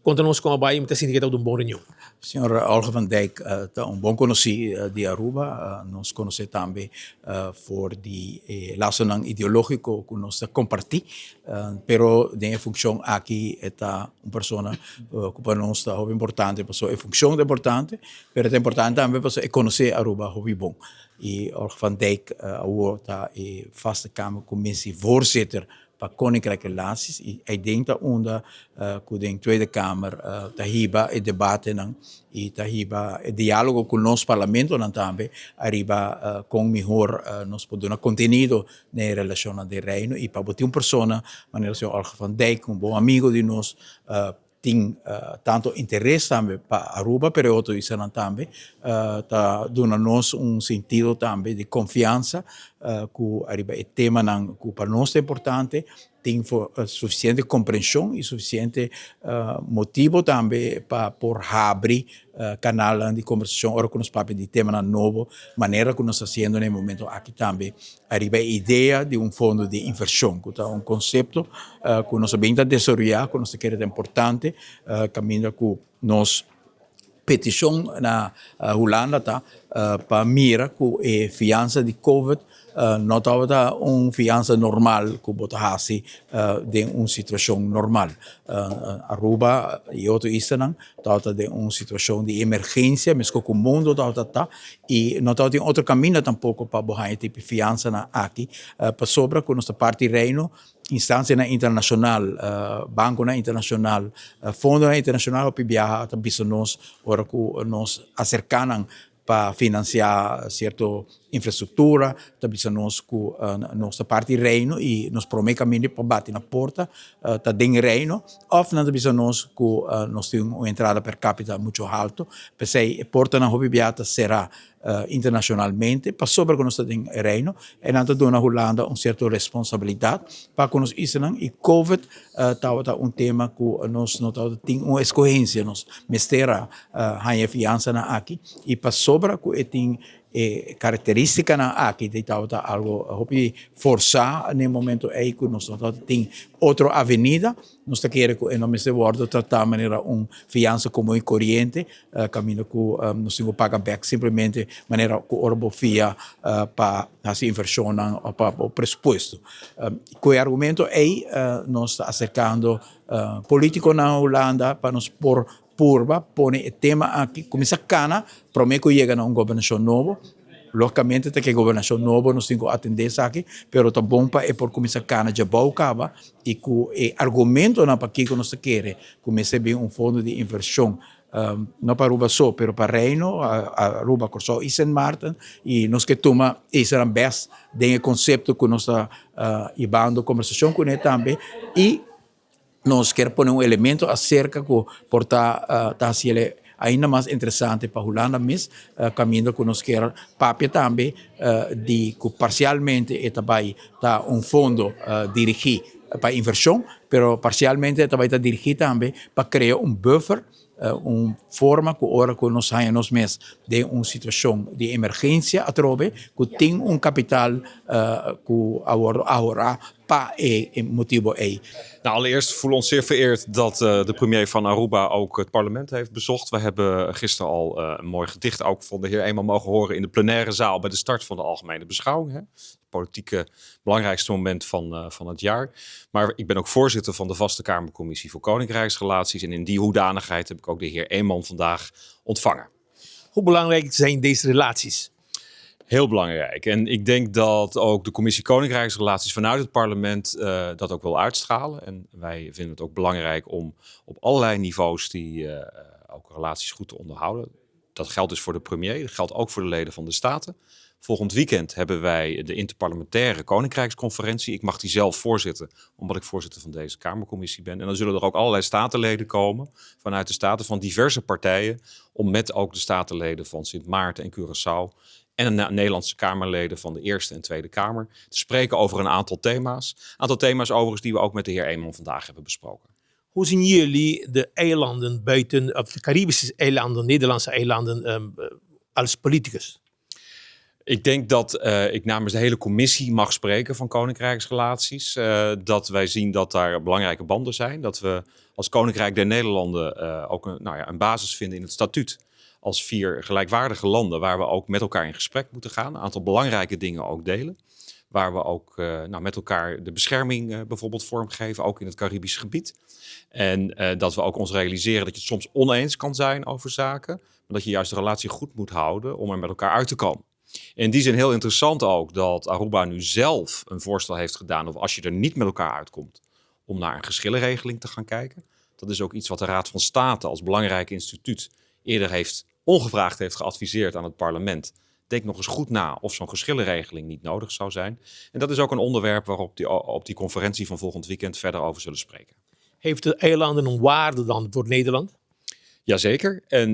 Conta-nos com a Bahia, muita gente que está do bom reunião. Senhor Olga van Dijk, bom conheci de Aruba, nós conhecemos também por de laço ideológico que nós comparti, pero de função aqui está uma pessoa que para nós é importante, pessoa é função importante, pero é importante também para conhecer Aruba, hobby bom. E Olga van Dijk, está vaste Kamercommissie voorzitter para Koninklijke Relaties. Ik denk dat onder de Tweede Kamer tahiba het debat e tahiba het diálogo com nosso parlamento também arriba com melhor nós podemos conteúdo na relação de reino e para botar uma pessoa, maneira senhor Olga van Dijk, bom amigo de nós, tem tanto interesse também para Aruba, pero outro isso também está dando nos sentido também de confiança que arriba é tema que para nós é importante, tem suficiente compreensão e suficiente motivo também para por abrir canal de conversação ora com os papéis de tema novo, maneira que nós estamos fazendo no momento aqui também arriba a ideia de fundo de inversão, que é conceito que nós bem desarrollar, que nós queremos importante, caminho que nós petição na Holanda para mira que fiança de COVID não estava fiança normal que botasse de uma situação normal. Aruba e outro Island estava de uma situação de emergência, mas que o mundo estava e não estava outro caminho tampouco para botar tipo fiança aqui para sobra com nossa parte reino. Instância internacional, banco internacional, fundo internacional para viajar, também nós, ora que nos acercam para financiar certa infraestrutura, também nós com nossa parte reino e nos promete caminho para bater na porta da den reino, ou também nós com nós temos uma entrada per capita muito alto, porque a porta na Hobibiata será internacionalmente, para sobre que nós temos reino, e nós damos na Holanda uma certa responsabilidade para que nós islam e COVID estava tema que nós não temos uma escorrência, nós mestera a fiança na aqui e para sobre que tem característica na aqui de algo hopi forçar no momento aí que nós tem outra avenida nós queremos que no mesmo word tratar de maneira fiança comum e corrente caminho que nós temos que pagar back simplesmente maneira que orbo fia para essa inversão ou para o pressuposto com o argumento aí nós acercando político na Holanda para nos por Purba pone o tema aqui, começa a cana, promete que chega a uma governação nova, logicamente tem que a governação nova nós temos que atender isso aqui, mas tá bom para por começar a cana já baucava e que o argumento na para que nós queremos começar bem fundo de inversão não para Aruba só, mas para Reino, Aruba Corso e Saint Martin e nós que toma esse era best de conceito que nós está ibando conversação com ele também e nós queremos pôr elemento acerca que porta ainda mais interessante para a Holanda, mas caminho que nós queremos papel também de que parcialmente vai estar fundo dirigido para inversão, mas parcialmente vai estar dirigido também para criar buffer, uma forma que ora que nós saímos mês de uma situação de emergência a trove que tem capital que agora para motivo aí. Nou, allereerst voelen ons zeer vereerd dat de premier van Aruba ook het parlement heeft bezocht. We hebben gisteren al een mooi gedicht ook van de heer Eeman mogen horen in de plenaire zaal bij de start van de algemene beschouwing. Hè. Het politieke belangrijkste moment van het jaar. Maar ik ben ook voorzitter van de Vaste Kamercommissie voor Koninkrijksrelaties. En in die hoedanigheid heb ik ook de heer Eeman vandaag ontvangen. Hoe belangrijk zijn deze relaties? Heel belangrijk. En ik denk dat ook de Commissie Koninkrijksrelaties vanuit het parlement dat ook wil uitstralen. En wij vinden het ook belangrijk om op allerlei niveaus die ook relaties goed te onderhouden. Dat geldt dus voor de premier, dat geldt ook voor de leden van de Staten. Volgend weekend hebben wij de Interparlementaire Koninkrijksconferentie. Ik mag die zelf voorzitten, omdat ik voorzitter van deze Kamercommissie ben. En dan zullen er ook allerlei statenleden komen vanuit de Staten van diverse partijen. Om met ook de statenleden van Sint Maarten en Curaçao en de Nederlandse Kamerleden van de Eerste en Tweede Kamer te spreken over een aantal thema's. Een aantal thema's overigens die we ook met de heer Eeman vandaag hebben besproken. Hoe zien jullie de eilanden buiten, of de Caribische eilanden, Nederlandse eilanden, als politicus? Ik denk dat ik namens de hele commissie mag spreken van Koninkrijksrelaties. Dat wij zien dat daar belangrijke banden zijn. Dat we als Koninkrijk der Nederlanden ook een basis vinden in het statuut. Als 4 gelijkwaardige landen waar we ook met elkaar in gesprek moeten gaan. Een aantal belangrijke dingen ook delen. Waar we ook met elkaar de bescherming bijvoorbeeld vormgeven, ook in het Caribisch gebied. En dat we ook ons realiseren dat je het soms oneens kan zijn over zaken. Maar dat je juist de relatie goed moet houden om er met elkaar uit te komen. In die zin heel interessant ook dat Aruba nu zelf een voorstel heeft gedaan. Of als je er niet met elkaar uitkomt, om naar een geschillenregeling te gaan kijken. Dat is ook iets wat de Raad van State als belangrijk instituut eerder ongevraagd heeft geadviseerd aan het parlement. Denk nog eens goed na of zo'n geschillenregeling niet nodig zou zijn. En dat is ook een onderwerp waarop op die conferentie van volgend weekend verder over zullen spreken. Heeft de eilanden een waarde dan voor Nederland? Jazeker. En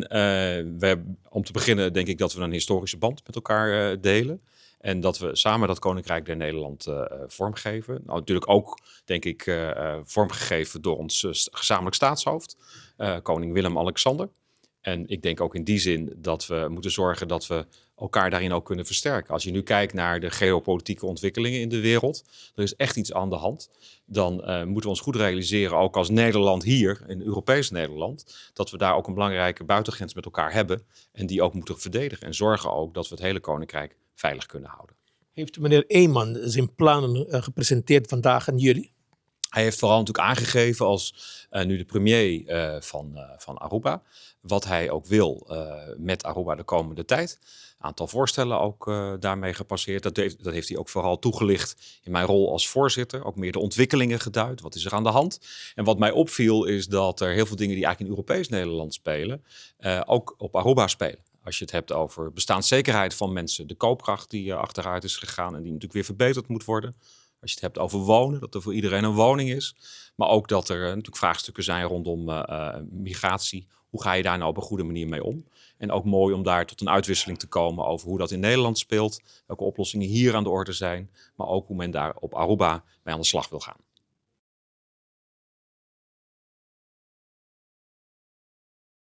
om te beginnen denk ik dat we een historische band met elkaar delen. En dat we samen dat Koninkrijk der Nederland vormgeven. Nou, natuurlijk ook, denk ik, vormgegeven door ons gezamenlijk staatshoofd, koning Willem-Alexander. En ik denk ook in die zin dat we moeten zorgen dat we elkaar daarin ook kunnen versterken. Als je nu kijkt naar de geopolitieke ontwikkelingen in de wereld, er is echt iets aan de hand. Dan moeten we ons goed realiseren, ook als Nederland hier, in Europees Nederland, dat we daar ook een belangrijke buitengrens met elkaar hebben. En die ook moeten verdedigen. En zorgen ook dat we het hele Koninkrijk veilig kunnen houden. Heeft meneer Eeman zijn plannen gepresenteerd vandaag aan jullie? Hij heeft vooral natuurlijk aangegeven als nu de premier van Aruba, wat hij ook wil met Aruba de komende tijd. Een aantal voorstellen ook daarmee gepasseerd. Dat heeft hij ook vooral toegelicht in mijn rol als voorzitter. Ook meer de ontwikkelingen geduid. Wat is er aan de hand? En wat mij opviel is dat er heel veel dingen die eigenlijk in Europees Nederland spelen, ook op Aruba spelen. Als je het hebt over bestaanszekerheid van mensen, de koopkracht die achteruit is gegaan en die natuurlijk weer verbeterd moet worden. Als je het hebt over wonen, dat er voor iedereen een woning is. Maar ook dat er natuurlijk vraagstukken zijn rondom migratie. Hoe ga je daar nou op een goede manier mee om? En ook mooi om daar tot een uitwisseling te komen over hoe dat in Nederland speelt. Welke oplossingen hier aan de orde zijn. Maar ook hoe men daar op Aruba mee aan de slag wil gaan.